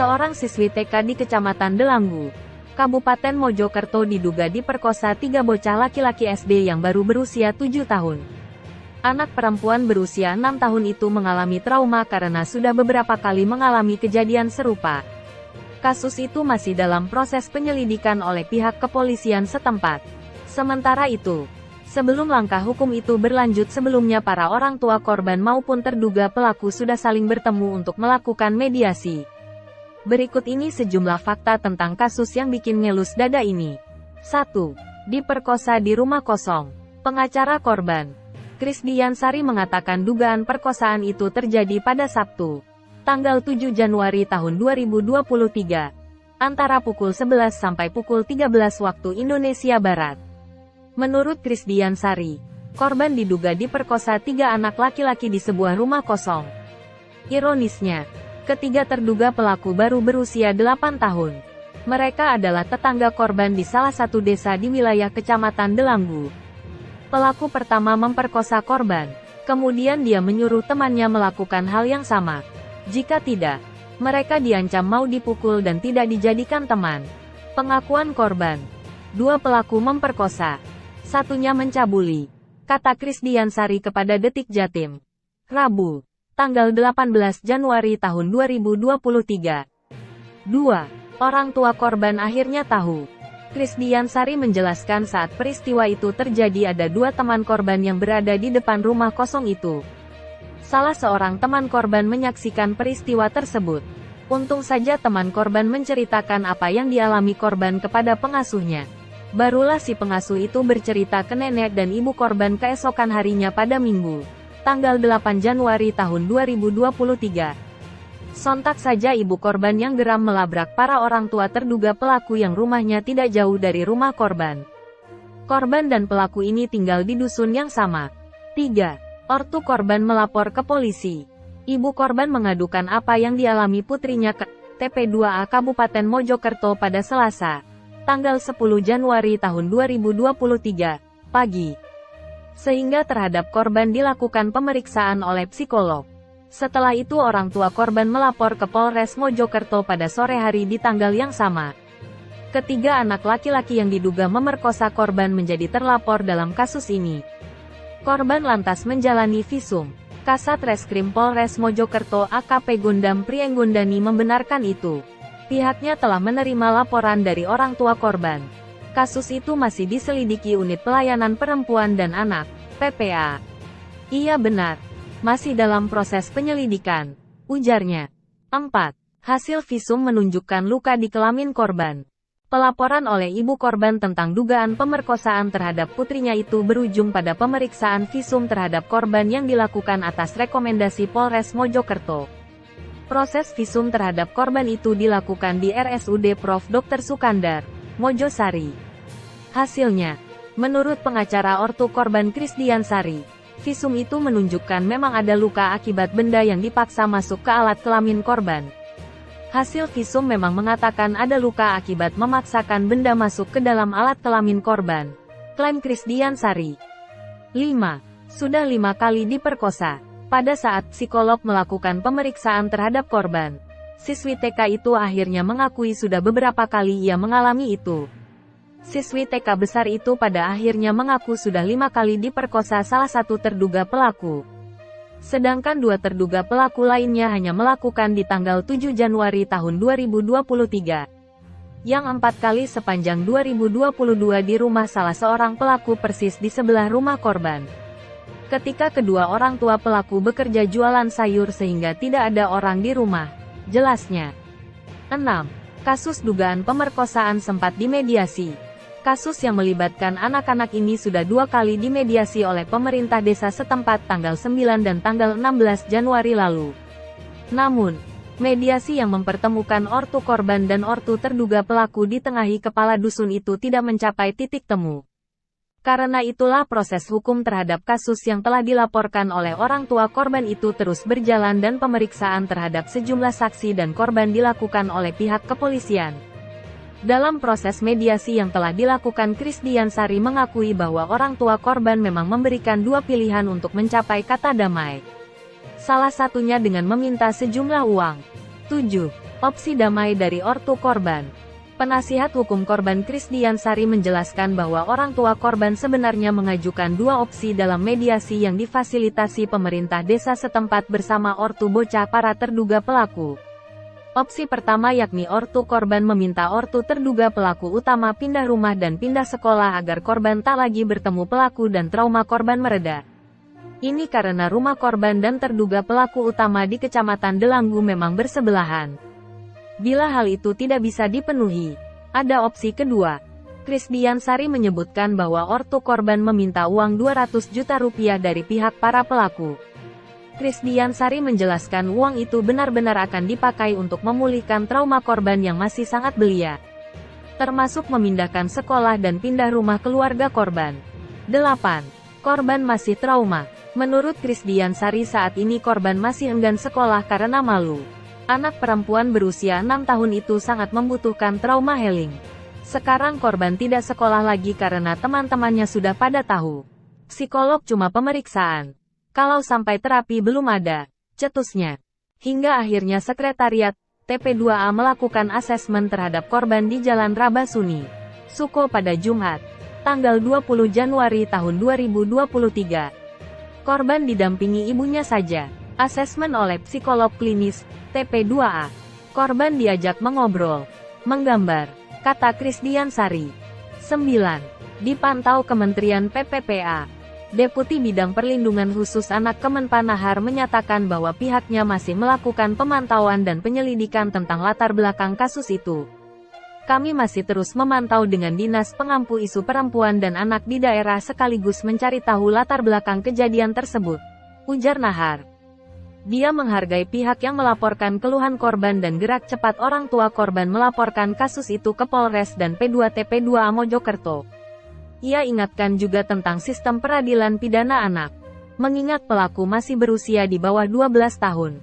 Seorang siswi TK di Kecamatan Delanggu, Kabupaten Mojokerto diduga diperkosa 3 bocah laki-laki SD yang baru berusia 7 tahun. Anak perempuan berusia 6 tahun itu mengalami trauma karena sudah beberapa kali mengalami kejadian serupa. Kasus itu masih dalam proses penyelidikan oleh pihak kepolisian setempat. Sementara itu, sebelum langkah hukum itu berlanjut, sebelumnya para orang tua korban maupun terduga pelaku sudah saling bertemu untuk melakukan mediasi. Berikut ini sejumlah fakta tentang kasus yang bikin ngelus dada ini. 1. Diperkosa di rumah kosong. Pengacara korban, Krisdiansari, mengatakan dugaan perkosaan itu terjadi pada Sabtu, tanggal 7 Januari tahun 2023, antara pukul 11 sampai pukul 13 waktu Indonesia Barat. Menurut Krisdiansari, korban diduga diperkosa 3 anak laki-laki di sebuah rumah kosong. Ironisnya, ketiga terduga pelaku baru berusia 8 tahun. Mereka adalah tetangga korban di salah satu desa di wilayah Kecamatan Delanggu. Pelaku pertama memperkosa korban, kemudian dia menyuruh temannya melakukan hal yang sama. Jika tidak, mereka diancam mau dipukul dan tidak dijadikan teman. Pengakuan korban, 2 pelaku memperkosa, satunya mencabuli, kata Krisdiansari kepada Detik Jatim, Rabu, tanggal 18 Januari tahun 2023. 2. Orang tua korban akhirnya tahu. Krisdiansari menjelaskan saat peristiwa itu terjadi ada 2 teman korban yang berada di depan rumah kosong itu. Salah seorang teman korban menyaksikan peristiwa tersebut. Untung saja teman korban menceritakan apa yang dialami korban kepada pengasuhnya. Barulah si pengasuh itu bercerita ke nenek dan ibu korban keesokan harinya pada Minggu, tanggal 8 Januari tahun 2023. Sontak saja ibu korban yang geram melabrak para orang tua terduga pelaku yang rumahnya tidak jauh dari rumah korban. Korban dan pelaku ini tinggal di dusun yang sama. 3. Ortu korban melapor ke polisi. Ibu korban mengadukan apa yang dialami putrinya ke TP2A Kabupaten Mojokerto pada Selasa, tanggal 10 Januari tahun 2023, pagi. Sehingga terhadap korban dilakukan pemeriksaan oleh psikolog. Setelah itu orang tua korban melapor ke Polres Mojokerto pada sore hari di tanggal yang sama. Ketiga anak laki-laki yang diduga memerkosa korban menjadi terlapor dalam kasus ini. Korban lantas menjalani visum. Kasat Reskrim Polres Mojokerto AKP Gondam Prienggondani membenarkan itu. Pihaknya telah menerima laporan dari orang tua korban. Kasus itu masih diselidiki Unit Pelayanan Perempuan dan Anak, PPA. Iya benar, masih dalam proses penyelidikan, ujarnya. 4. Hasil visum menunjukkan luka di kelamin korban. Pelaporan oleh ibu korban tentang dugaan pemerkosaan terhadap putrinya itu berujung pada pemeriksaan visum terhadap korban yang dilakukan atas rekomendasi Polres Mojokerto. Proses visum terhadap korban itu dilakukan di RSUD Prof. Dr. Sukandar, Mojosari. Hasilnya, menurut pengacara ortu korban Krisdiansari, visum itu menunjukkan memang ada luka akibat benda yang dipaksa masuk ke alat kelamin korban. Hasil visum memang mengatakan ada luka akibat memaksakan benda masuk ke dalam alat kelamin korban, klaim Krisdiansari. 5. Sudah 5 kali diperkosa. Pada saat psikolog melakukan pemeriksaan terhadap korban, siswi TK itu akhirnya mengakui sudah beberapa kali ia mengalami itu. Siswi TK besar itu pada akhirnya mengaku sudah 5 kali diperkosa salah satu terduga pelaku. Sedangkan 2 terduga pelaku lainnya hanya melakukan di tanggal 7 Januari tahun 2023. Yang 4 kali sepanjang 2022 di rumah salah seorang pelaku persis di sebelah rumah korban. Ketika kedua orang tua pelaku bekerja jualan sayur sehingga tidak ada orang di rumah, jelasnya. 6. Kasus dugaan pemerkosaan sempat dimediasi. Kasus yang melibatkan anak-anak ini sudah 2 kali dimediasi oleh pemerintah desa setempat tanggal 9 dan tanggal 16 Januari lalu. Namun, mediasi yang mempertemukan ortu korban dan ortu terduga pelaku ditengahi kepala dusun itu tidak mencapai titik temu. Karena itulah proses hukum terhadap kasus yang telah dilaporkan oleh orang tua korban itu terus berjalan dan pemeriksaan terhadap sejumlah saksi dan korban dilakukan oleh pihak kepolisian. Dalam proses mediasi yang telah dilakukan, Krisdiansari mengakui bahwa orang tua korban memang memberikan 2 pilihan untuk mencapai kata damai. Salah satunya dengan meminta sejumlah uang. 7. Opsi damai dari ortu korban. Penasihat hukum korban Krisdian Sari menjelaskan bahwa orang tua korban sebenarnya mengajukan dua opsi dalam mediasi yang difasilitasi pemerintah desa setempat bersama ortu bocah para terduga pelaku. Opsi pertama yakni ortu korban meminta ortu terduga pelaku utama pindah rumah dan pindah sekolah agar korban tak lagi bertemu pelaku dan trauma korban mereda. Ini karena rumah korban dan terduga pelaku utama di Kecamatan Delanggu memang bersebelahan. Bila hal itu tidak bisa dipenuhi, ada opsi kedua. Krisdian Sari menyebutkan bahwa ortu korban meminta uang 200 juta rupiah dari pihak para pelaku. Krisdian Sari menjelaskan uang itu benar-benar akan dipakai untuk memulihkan trauma korban yang masih sangat belia, termasuk memindahkan sekolah dan pindah rumah keluarga korban. 8. Korban masih trauma. Menurut Krisdian Sari saat ini korban masih enggan sekolah karena malu. Anak perempuan berusia 6 tahun itu sangat membutuhkan trauma healing. Sekarang korban tidak sekolah lagi karena teman-temannya sudah pada tahu. Psikolog cuma pemeriksaan. Kalau sampai terapi belum ada, cetusnya. Hingga akhirnya sekretariat TP2A melakukan asesmen terhadap korban di Jalan Rabasuni, Suko pada Jumat, tanggal 20 Januari tahun 2023. Korban didampingi ibunya saja. Asesmen oleh psikolog klinis TP2A. Korban diajak mengobrol, menggambar, kata Krisdian Sari. 9. Dipantau Kementerian PPPA. Deputi Bidang Perlindungan Khusus Anak Kemenpanahar menyatakan bahwa pihaknya masih melakukan pemantauan dan penyelidikan tentang latar belakang kasus itu. Kami masih terus memantau dengan Dinas Pengampu Isu Perempuan dan Anak di daerah sekaligus mencari tahu latar belakang kejadian tersebut, ujar Nahar. Dia menghargai pihak yang melaporkan keluhan korban dan gerak cepat orang tua korban melaporkan kasus itu ke Polres dan P2TP2A Mojokerto. Ia ingatkan juga tentang sistem peradilan pidana anak, mengingat pelaku masih berusia di bawah 12 tahun.